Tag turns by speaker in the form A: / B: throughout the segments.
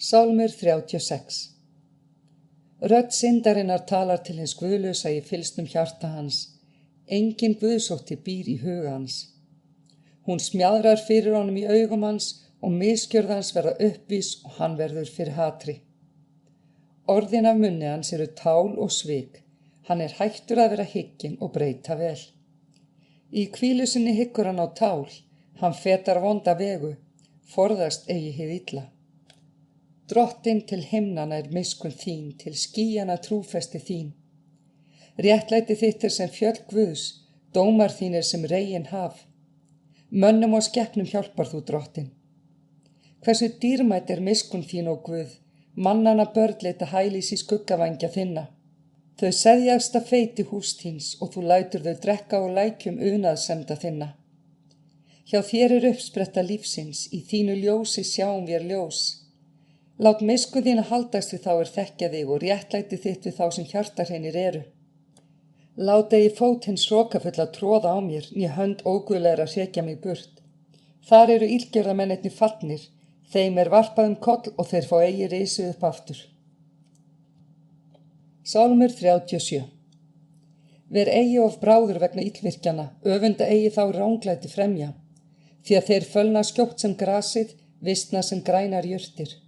A: Sálmur 36. Rödd syndarinnar talar til hins guðlausa í fyllstum hjarta hans. Engin guðsótti býr í huga hans. Hún smjaðrar fyrir honum í augum hans og misgjörð hans verða uppvís og hann verður fyrir hatri. Orðin af munni hans eru tál og svik. Hann er hættur að vera hygginn og breyta vel. Í hvílu sinni hyggur hann á tál. Hann fetar vonda vegu, forðast eigi hið illa. Drottinn til himnanna er miskunn þín, til skýjana trúfesti þín. Réttlæti þitt er sem fjöll Guðs, dómar þínir sem regin haf. Mönnum og skepnum hjálpar þú, Drottinn. Hversu dýrmætt er miskunn þín, ó Guð, mannanna börn leita hælis í skuggavængja þinna. Þau seðjast að feiti hús þíns og þú lætur þau drekka og lækjum unaðsemda þinna. Hjá þér er uppspretta lífsins, í þínu ljósi sjáum vér ljós. Lát miskunn þín að haldast við þá er þekkja þig og réttlæti þitt við þá sem hjartarhreinir eru. Lát eigi fót hins hrokafulla tróða á mér, né hönd óguðlegra hrekja mig burt. Þar eru illgjörðamennirnir fallnir, þeim er varpað koll og þeir fá eigi risið upp aftur. Sálmur 37. Ver eigi of bráður vegna illvirkjana, öfunda eigi þá ránglæti fremja, því að þeir fölna skjótt sem grasið, visna sem grænar jurtir.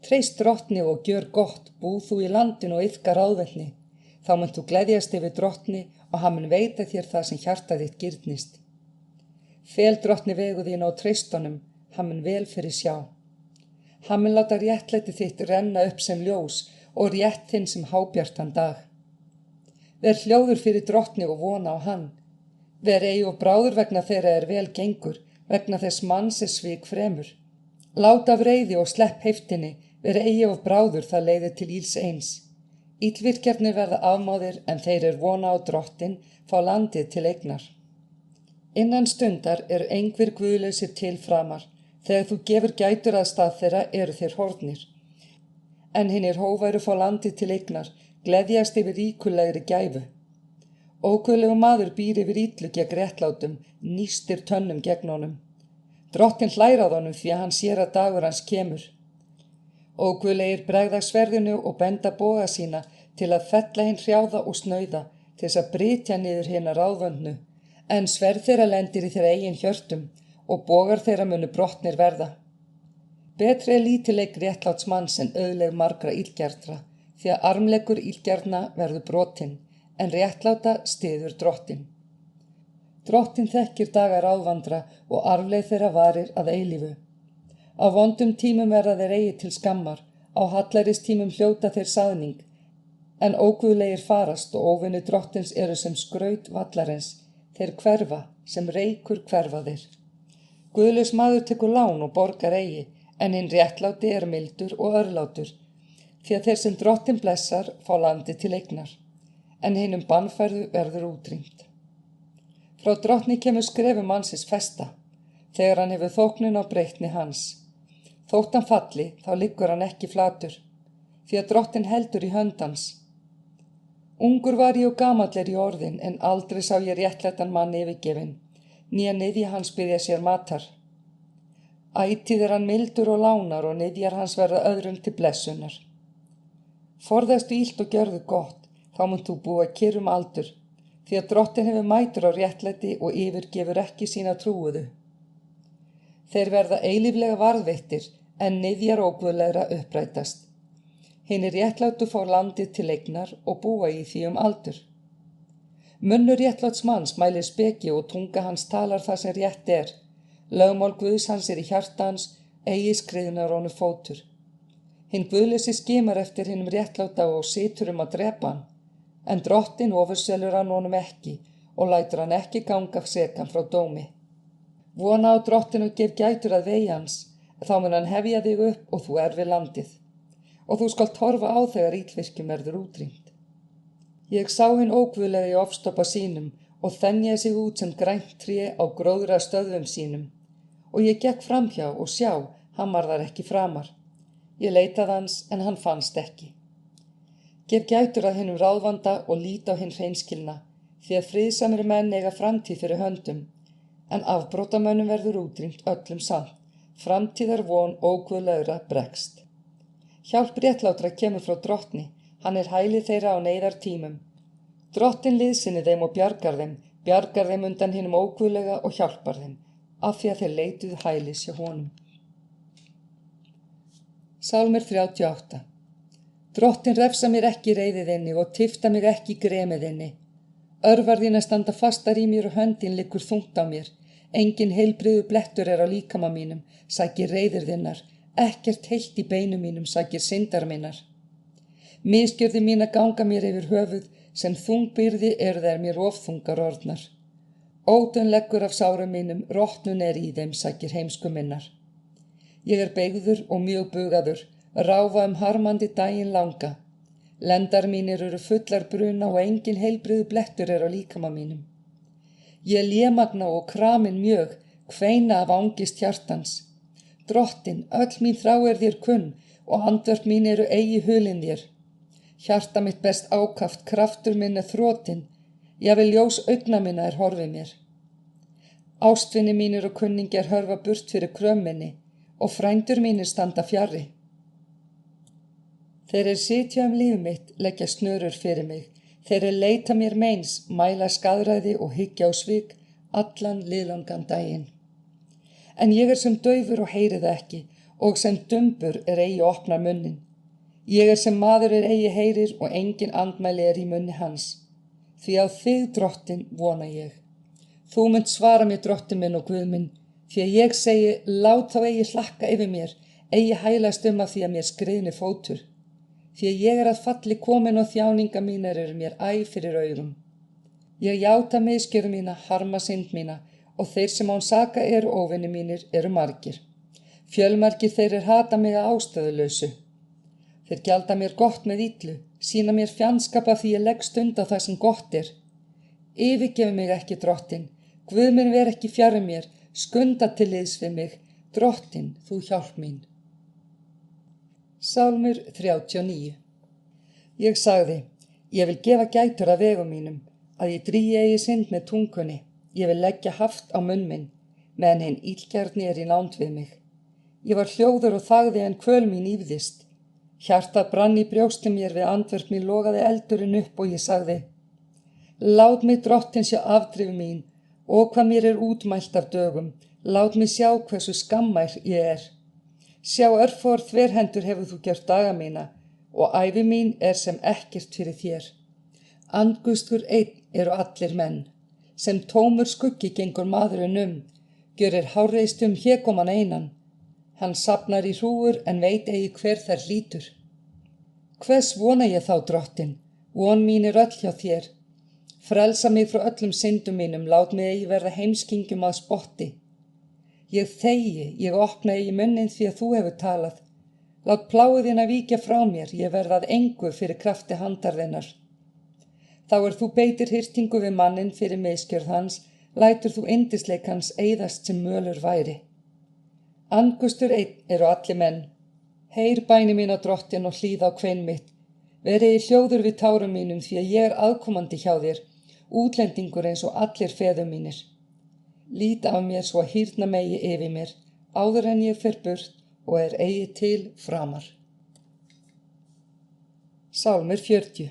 A: Treyst drottni og gjör gott, búð þú í landinu og iðka ráðvelni. Þá munt þú gleðjast yfir drottni og hann mun veita þér það sem hjarta þitt girnist. Fel drottni vegu þín á treystunum, hann mun vel fyrir sjá. Hann mun láta réttlæti þitt renna upp sem ljós og rétt þinn sem hábjartan dag. Ver hljóður fyrir drottni og vona á hann. Ver eigi og bráður vegna þeirra er vel gengur, vegna þess manns er svik fremur. Lát af reiði og slepp heiftinni, ver eigi of bráður það leiðir til íls eins. Illvirkjarnir verða afmáðir en þeir er vona á Drottinn, fá landið til eignar. Innan stundar eru engir guðlausir til framar, þegar þú gefur gætur að stað þeirra eru þeir horfnir. En hinir hóværu fá landið til eignar, gleðjast yfir ríkulegri gæfu. Óguðlegu maður býr yfir illu gegn réttlátum, nístir tönnum gegn honum. Drottinn hlær á honum því að hann sér að dagur hans kemur. Óguðlegir bregða sverðinu og benda boga sína til að fella hinn hrjáða og snauða, til þess að brytja niður hina ráðvöndnu, en sverð þeirra lendir í þeirra eigin hjörtum og bogar þeirra munu brotnir verða. Betri er lítileik réttláts manns en auðleg margra illgjarnra, því að armleikur illgjarna verður brotinn, en réttláta styður Drottinn. Drottinn þekkir daga ráðvandra og arfleið þeirra varir að eilífu. Á vondum tímum verða þeir eigi til skammar, á hallaristímum hljóta þeir saðning, en óguðlegir farast og óvinni Drottins eru sem skraut vallarins, þeir hverfa sem reykur hverfa þeir. Guðlaus maður tekur lán og borgar eigi, en hinn réttláti er mildur og örlátur, því að þeir sem Drottinn blessar fá landið til eignar, en hinum bannfærðu verður útrýmt. Frá Drottni kemur skrefi mannsins festa, þegar hann hefur þóknun á breytni hans. Þótt hann falli, þá liggur hann ekki flatur, því að Drottinn heldur í hönd hans. Ungur var ég og gamall er í orðin, en aldrei sá ég réttlætan mann yfirgefinn, né niðja hans biðja sér matar. Ætíð er hann mildur og lánar og niðjar hans verða öðrum til blessunar. Forðastu illt og gjörðu gott, þá munt þú búa kyrr aldur, því að Drottinn hefur mætur á réttlæti og yfirgefur ekki sína trúuðu. Þeir verða eilíflega varðveittir, en niðjar óguðlegra upprætast. Hinir réttlátu fá landið til eignar og búa í því aldur. Munnur réttláts manns mælir speki og tunga hans talar það sem rétt er. Lögmál Guðs hans er í hjarta hans, eigi skriðnar honum fótur. Hinn guðlausi skimar eftir hinum réttláta og situr að drepa hann, en Drottinn ofurselur hann honum ekki og lætur hann ekki ganga sekan frá dómi. Vona á Drottinn og gef gætur að vegi hans, þá mun hann hefja þig upp og þú erfir landið, og þú skalt horfa á þegar illvirkjum verður útrýmt. Ég sá hinn óguðlega í ofstoppa sínum og þenja sig út sem grænt tré á gróðra stöðvum sínum, og ég gekk framhjá og sjá, hann var þar ekki framar. Ég leitaði hans en hann fannst ekki. Gef gætur að hinnum ráðvanda og lít á hinn hreinskilna, því að friðsamir menn eiga framtíð fyrir höndum, en afbrotamönnum verður útrýmt öllum samt, framtíðar von óguðlegra bregst. Hjálp réttlátra kemur frá drottni, hann hæli þeirra á neyðartímum. Drottin liðsinni þeim og bjargar þeim undan hinum óguðlega og hjálpar þeim, af því að þeir leituðu hælis hjá honum. Sálmur 38. Drottin refsa mér ekki í reiði þinni og tifta mig ekki í gremi þinni. Örvar þín að standa fastar í mér og höndin liggur þungt á mér. Engin heilbrigður blettur á líkama mínum, sækir reiðir þinnar. Ekkert heilt í beinum mínum, sækir syndar minnar. Misgjörði mín að ganga mér yfir höfuð, sem þungbyrði eru þær mér ofþungar orðnar. Ódun leggur af sárum mínum, rotnun í þeim, sækir heimsku minnar. Ég beygður og mjög bugaður, ráfa harmandi daginn langa. Lendar mínir eru fullar bruna og engin heilbrigður blettur á líkama mínum. Ég lémagna og kramin mjög, kveina af angist hjartans. Drottin, öll mín þrá þér kunn og andvörp mín eru eigi hulin þér. Hjarta mitt best ákaft, kraftur minn þrotin, jafnvel ljós augna minna horfið mér. Ástvinni mínir og kunningjar hörfa burt fyrir krömminni og frændur mínir standa fjarri. Þeir sitja líf mitt, leggja snörur fyrir mig. Þeir leita mér meins, mæla skaðræði og hyggja á svik allan liðlangan daginn. En ég sem daufur og heyri það ekki, og sem dumbur eigi opnar munnin. Ég sem maður eigi heyrir og engin andmæli í munni hans. Því á þig, drottin, vona ég. Þú munt svara mér, drottin minn og Guð minn, því að ég segi, lát þá eigi hlakka yfir mér, eigi hælast af því að mér skriðni fótur. Því að ég að falli komin og þjáninga mínar eru mér æ fyrir augum. Ég játa misgjörð mína, harma synd mína, og þeir sem án saka eru óvinni mínir eru margir. Fjölmargir þeir hata mig að ástæðulausu. Þeir gjalda mér gott með illu, sýna mér fjandskapa því ég legg stund á það sem gott er. Yfirgefu mig ekki, drottin, Guð minn ver ekki fjarri mér, skunda til liðs við mig, drottin, þú hjálp mín. Sálmur 39. Ég sagði, ég vil gefa gætur að vegum mínum, að ég drýi eigi synd með tungunni, ég vil leggja haft á munn minn, meðan hinn illgjarni í nánd við mig. Ég var hljóður og þagði en kvöl mín ýfðist. Hjartað brann í brjósti mér við andvörp mín logaði eldurinn upp og ég sagði, lát mig drottin sjá afdrif mín, og hvað mér útmælt af dögum, lát mig sjá hversu skammær ég Sjá örfór þverhendur hefur þú gjört daga mína, og ævi mín sem ekkert fyrir þér. Andgustur einn eru allir menn, sem tómur skuggi gengur maðurinn gjörir hárreist hégóman einan. Hann safnar í hrúgur en veit eigi hver þær hlýtur. Hvers vona ég þá, drottin, von mín öll hjá þér. Frelsa mig frá öllum syndum mínum, lát mig eigi verða heimskingjum að spotti. Ég þegi, ég opna eigi munnin því að þú hefur talað. Lát pláið þín að víkja frá mér, ég verða að engu fyrir krafti handar þinnar. Þá þú beitir hirtingu við manninn fyrir misgjörð hans, lætur þú yndisleik hans eyðast sem mölur væri. Andgustur einn eru allir menn. Heyr bæni mín á drottin og hlýð á kvein mitt. Verið hljóður við tárum mínum því að ég aðkomandi hjá þér, útlendingur eins og allir feður mínir. Lít af mér svo að hýrna megi yfir mér, áður en ég fer burt og eigi til framar. Sálmur 40.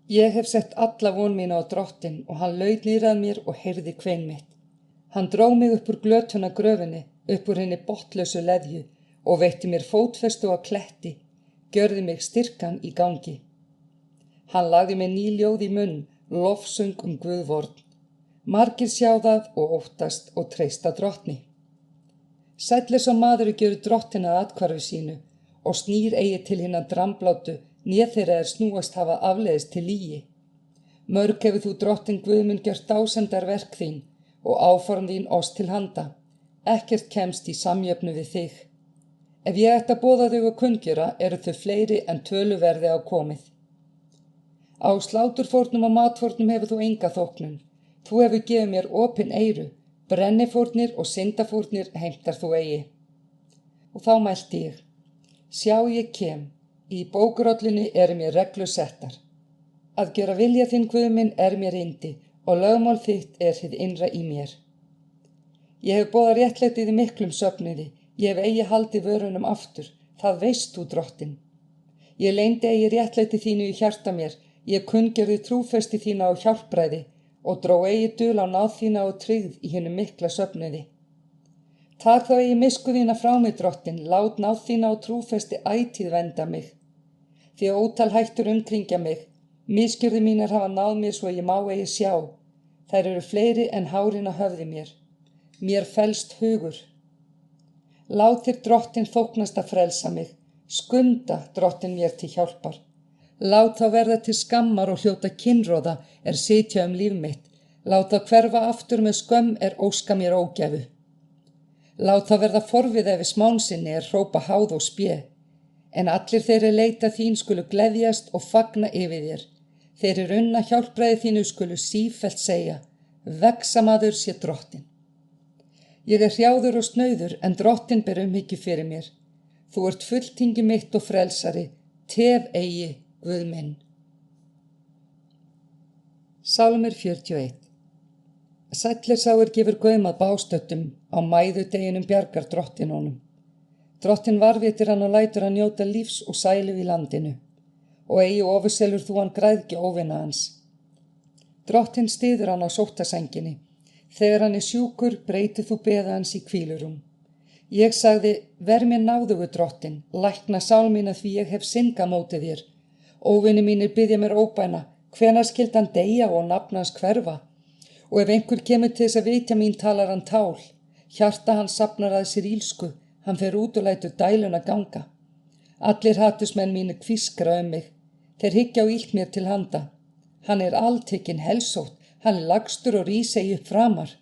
A: Ég hef sett alla von mína á drottin og hann laut niður að mér og heyrði kvein mitt. Hann dró mig upp úr glötuna gröfinni, upp úr henni botnlausu leðju og veitti mér fótfestu á kletti, gjörði mig styrkan í gangi. Hann lagði mér ný ljóð í munn, lofsöng Guðvorn. Margir sjá það og óttast og treysta drottni. Sæll sá maður gjörur drottin að athvarfi sínu og snýr eigi til hinna dramblátu, né þeirra snúast hafa afleiðis til lygi. Mörg hefur þú drottin Guð minn gjört dásendar verk þín og áform þín oss til handa. Ekkert kemst í samjöfnu við þig. Ef ég ætti að boða þau að kunngjöra eru þau fleiri en töluverði á komið. Á sláturfórnum og matfórnum hefur þú enga þóknun. Þú hefur gefið mér opin eyru, brennifórnir og syndafórnir heimtar þú eigi. Og þá mælti ég, sjá ég kem, í bókrollinni eru mér reglur settar. Að gera vilja þinn Guð minn mér yndi og lögmál þitt hið innra í mér. Ég hef boðað réttlætið í miklum söfnuði, ég hef eigi haldið vörunum aftur, það veist þú, Drottinn. Ég leyndi eigi réttlæti þínu í hjarta mér, ég kunngerði trúfesti þína á hjálpræði og dró eigi dul á náð þína og tryggð í hinum mikla söfnuði. Tak þá eigi misku þína frá mig, Drottinn, lát náð þína og trúfesti ætíð venda mig. Því ótal hættur umkringja mig, misgjörði mínar hafa náð mér svo ég má eigi sjá. Þær eru fleiri en hárin á höfði mér. Mér felst hugur. Lát þér, Drottinn, þóknast að frelsa mig. Skunda, Drottinn, mér til hjálpar. Lát þá verða til skammar og hljóta kynróða sitja líf mitt. Lát þá hverfa aftur með skömm óska mér ógæfu. Lát þá verða forviða við smánsinni hrópa háð og spé. En allir þeir leita þín skulu gleðjast og fagna yfir þér. Þeir unna hjálpræði þínu skulu sífellt segja, vegsamaður sé Drottinn. Ég hrjáður og snauður, en Drottinn ber umhyggju fyrir mér. Þú ert fulltingi mitt og frelsari, tef eigi, Guð minn. Sálmur 41. Sæll sá gefur gaum að bástöttum, á mæðudeginum bjargar Drottinn honum. Drottinn varvitir hann og lætur hann njóta lífs og sælu í landinu, og eigi ofurselur þú hann græðgi óvina hans. Drottinn styður hann á sóttasænginni. Þegar hann sjúkur, breytir þú beða hans í hvílurum. Ég sagði, ver mér náðugu, Drottinn, lækna sál mína því ég hef synga mótið þér. Óvinir mínir biðja mér óbæna, hvenær skyldi hann deyja og nafn hans hverfa? Og ef einhver kemur til þess að vitja mín talar hann tál. Hjarta hann safnar að sér ílsku, hann fer út og lætur dæluna ganga. Allir hatusmenn mínir hvískra mig, þeir hyggja á illt mér til handa. Hann alltekinn helsótt, hann lagstur og rís eigi upp framar.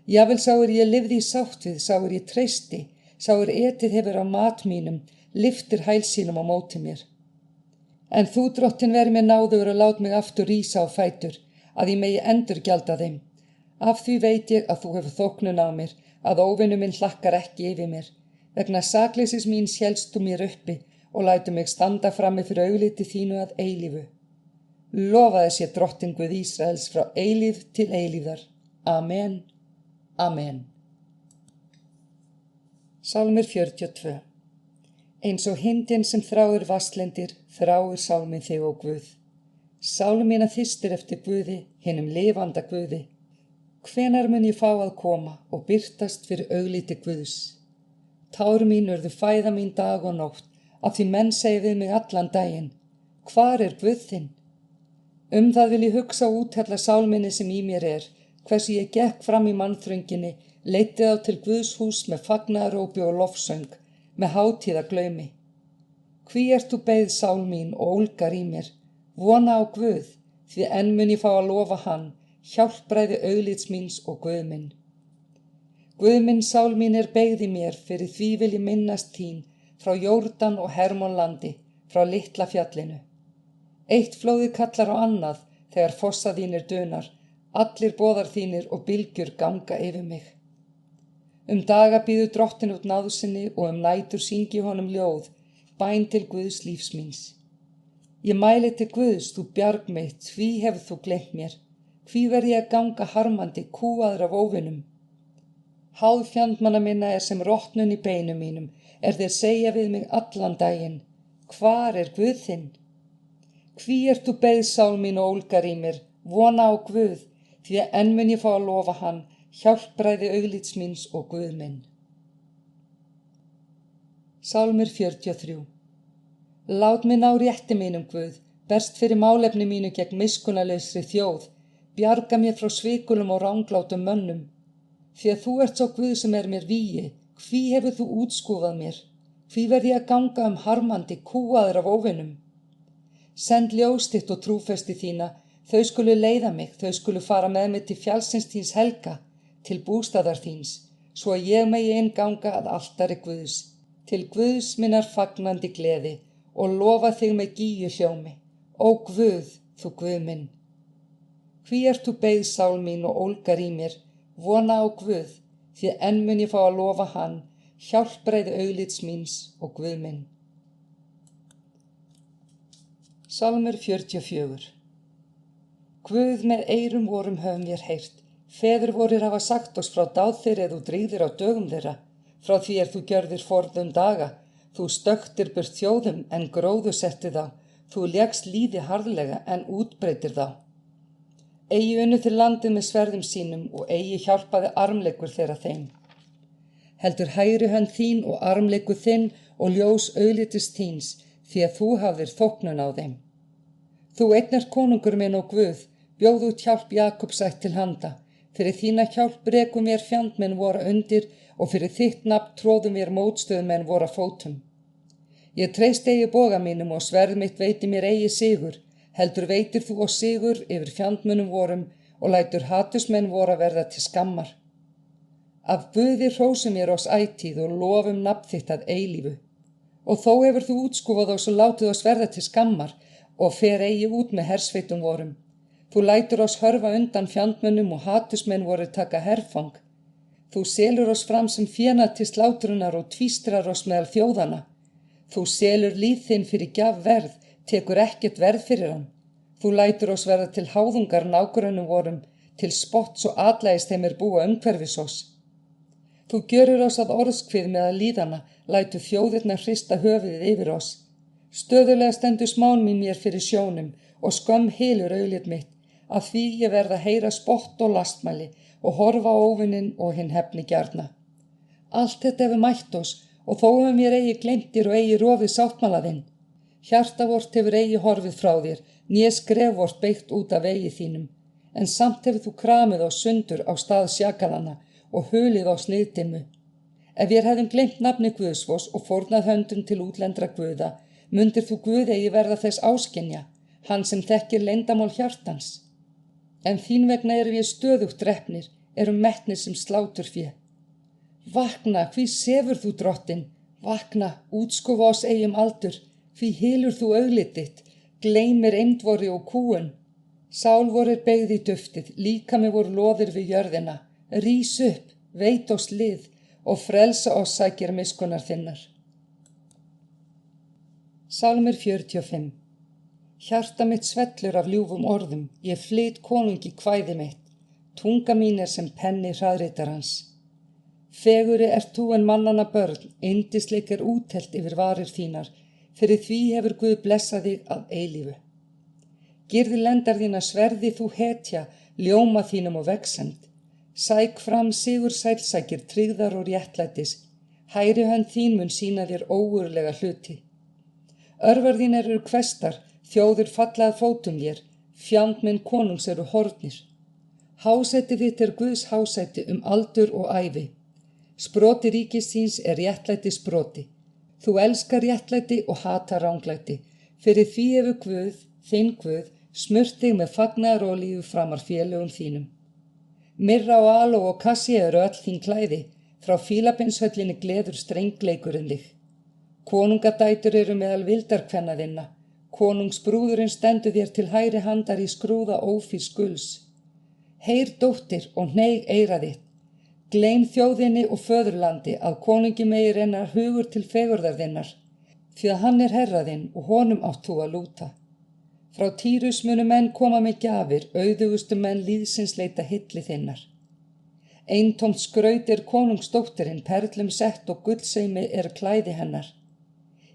A: Jafnvel sá ég lifði í sátt við, sá ég treysti, sá etið hefur á mat mínum, lyftir hæl sínum á móti mér. En þú, Drottinn, veri mér náðugur og lát mig aftur rísa á fætur, að ég megi endurgjalda þeim. Af því veit ég að þú hefur þóknun á mér, að óvinur minn hlakkar ekki yfir mér. Vegna sakleysis míns hélst þú mér uppi og lætur mig standa frammi fyrir augliti þínu að eilífu. Lofaði sé Drottinn Guð Ísraels frá eilíf til eilífðar. Amen. Amen. Sálmur 42. Eins og hindin sem þráir vasslendir, þráir sál minn þig, ó Guð. Sál mína þystir eftir Guði, hinum lifanda Guði. Hvenær mun ég fá að koma og birtast fyrir augliti Guðs? Tár mín urðu fæða mín dag og nótt, af því menn segi við mig allan daginn. Hvar Guð þinn? Það vil ég hugsa og úthella sál minni sem í mér hversu ég gekk fram í mannþrönginni, leiddi þá til Guðs hús með fagnaðarópi og lofsöng, með hátíðaglaumi. Hví þú beið sál mín og ólgar í mér, vona á Guð, því enn mun ég fá að lofa hann, hjálpræði auglits míns og Guð minn. Guð minn, sál mín beygð í mér, fyrir því vil ég minnast þín, frá Jórdan og Hermónlandi, frá litla fjallinu. Eitt flóðið kallar á annað, þegar fossa þínir dunar, allir boðar þínir og bylgjur ganga yfir mig. Daga býður Drottinn út náð sinni og nætur syngi honum ljóð, bæn til Guðs lífs míns. Ég mæli til Guðs, þú bjarg mitt, hví hefur þú gleymt mér, hví verð ég að ganga harmandi, kúaður af óvinum. Háð fjandmanna minna sem rotnun í beinum mínum, þeir segja við mig allan daginn, hvar Guð þinn? Hví þú beið sál mín og ólgar í mér, vona á Guð, því enn mun ég fá að lofa hann, hjálpræði auglits míns og Guð minn. Sálmur 43. Lát mig ná rétti mínum, Guð, berst fyrir málefni mínu gegn miskunnarlausri þjóð, bjarga mér frá svikulum og ranglátum mönnum. Því að þú ert sá Guð sem mér vígi, hví hefur þú útskúfað mér? Hví verð ég að ganga harmandi, kúaður af óvinum? Send ljós þitt og trúfesti þína, þau skulu leiða mig, þau skulu fara með mig til fjallsins þíns helga, til bústaðar þíns, svo að ég megi innganga að altari Guðs, til Guðs minnar fagnandi gleði og lofa þig með gíju hljómi. Ó Guð, þú Guð minn. Hví þú beið sál mín og ólgar í mér, vona á Guð, því enn mun ég fá að lofa hann, hjálpræði auglits míns og Guð minn. Sálmur 44. Guð, með eyrum vorum höfum vér heyrt, feður vorir hafa sagt oss frá dáð þeirra þú dríðir á dögum þeirra, frá því þú gjörðir forðum daga, Þú stökktir burt þjóðum en gróðursettir þá, þú lékst líði harðlega en útbreytir þá. Eigi unnu þér landið með sverðum sínum og eigi hjálpaði armleikur þeirra þeim. Heldur hægri hönd þín og armleikur þinn og ljós auglitist þíns, því að þú hafðir þóknun á þeim. Þú einn ert konungur minn og Guð, bjóð út hjálp Jakobs ætt til handa. Fyrir þína hjálp rekum mér fjandmenn voru undir og fyrir þitt nafn tróðum mér mótstöðumenn voru fótum. Ég treysti eigi boga mínum og sverð mitt veiti mér eigi sigur, heldur veitir þú og sigur yfir fjandmönnum vorum og lætur hatusmenn voru að verða til skammar. Af Guði hrósum mér oss ætíð og lofum nafn þitt að eilífu. Og þó hefur þú útskúfað oss og látið oss verða til skammar og fer eigi út með hersveitum vorum. Þú lætur oss hörfa undan fjandmönnum og hatusmenn voru taka herfang. Þú selur oss fram sem féna til slátrunar og tvístrar oss meðal þjóðana. Þú selur líð þinn fyrir gjafverð, tekur ekkert verð fyrir hann. Þú lætur oss verða til háðungar nágrönnum vorum, til spotts og atlægis þeim búa umhverfis oss. Þú gjörir oss að orðskvið meðal líðana, lætur þjóðirnar hrista höfuðið yfir oss. Stöðulega stendur smán mín mér fyrir sjónum og skömm hylur auglið mitt, að því ég verð að heyra spott og lastmæli og horfa á óvininn og hinn hefni gjarna. Allt þetta hefur mætt oss og þó hefur mér eigi gleymtir og eigi rofið sáttmála þinn. Hjarta vort hefur eigi horfið frá þér, né skref vort beitt út af vegi þínum, en samt hefur þú kramið oss sundur á stað sjakalana og hulið oss niðdimmu. Ef ég hefðum gleymt nafni Guðsvors og fórnað höndum til útlendra guða, mundir þú Guð eigi verða þess áskynja, hann sem þekkir leyndamál hjartans. En þín vegna erum við stöðugt drepnir, erum metnir sem sláturfé. Vakna, hví sefur þú drottin? Vakna, útskúfa oss eigum aldur, hví hylur þú auglið þitt, gleymir eymdvori og kúun. Sál vorir beygð í duftið, líkami voru loðir við jörðina. Rís upp, veit oss lið og frelsa oss sækir miskunnar þinnar. Sálmur 45. Hjarta mitt svellur af ljúfum orðum, ég flyt konungi kvæði mitt, tunga mín sem penni hraðritarans. Feguri ert þú en mannanna börn, yndisleik útelt yfir varir þínar, fyrir því hefur Guð blessað þig að eilífu. Girði lendar þína sverði þú hetja, ljóma þínum og vegsend. Sæk fram sigur sælsækir tryggðar og réttlætis, hægri hönd þín mun sýna þér ógurlega hluti. Örvar þín eru hvestar, þjóður fallað fótum þér, fjandmenn konungs eru horfnir. Hásæti þitt Guðs hásæti aldur og ævi. Sproti ríkis þíns réttlæti sproti. Þú elskar réttlæti og hatar ranglæti. Fyrir því hefur Guð, þinn Guð, smurt þig með fagnaðarolíu framar félögum þínum. Mirra og aló og kassi eru öll þín klæði, frá Fílabeinshöllinni gleður strengleikurinn þig. Konungadætur eru meðal vildarkvenna þinna. Konungsbrúðurinn stendur þér til hægri handar í skrúða ófýrs guls. Heyr dóttir og hneig eyra þitt. Gleym þjóðinni og föðurlandi að konungi megi renna hugur til fegurðar þinnar, því að hann herra þinn og honum átt þú að lúta. Frá Týrus munu menn koma með gjafir, auðugustu menn líðsins leita hilli þinnar. Eintómt skraut konungsdóttirinn, perlum sett og gullseimi klæði hennar.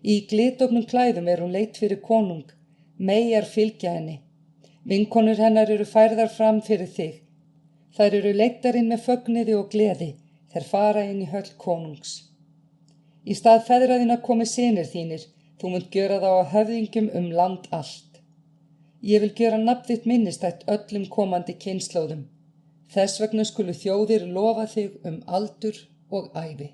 A: Í glitofnum klæðum hún leit fyrir konung, meyjar fylgja henni. Vinkonur hennar eru færðar fram fyrir þig. Þær eru leiddarinn með fögnuði og gleði, þær fara inn í höll konungs. Í stað feðra þína komi synir þínir, þú munt gjöra þá að höfðingjum land allt. Ég vil gjöra nafn þitt minnistætt öllum komandi kynslóðum. Þess vegna skulu þjóðir lofa þig aldur og ævi.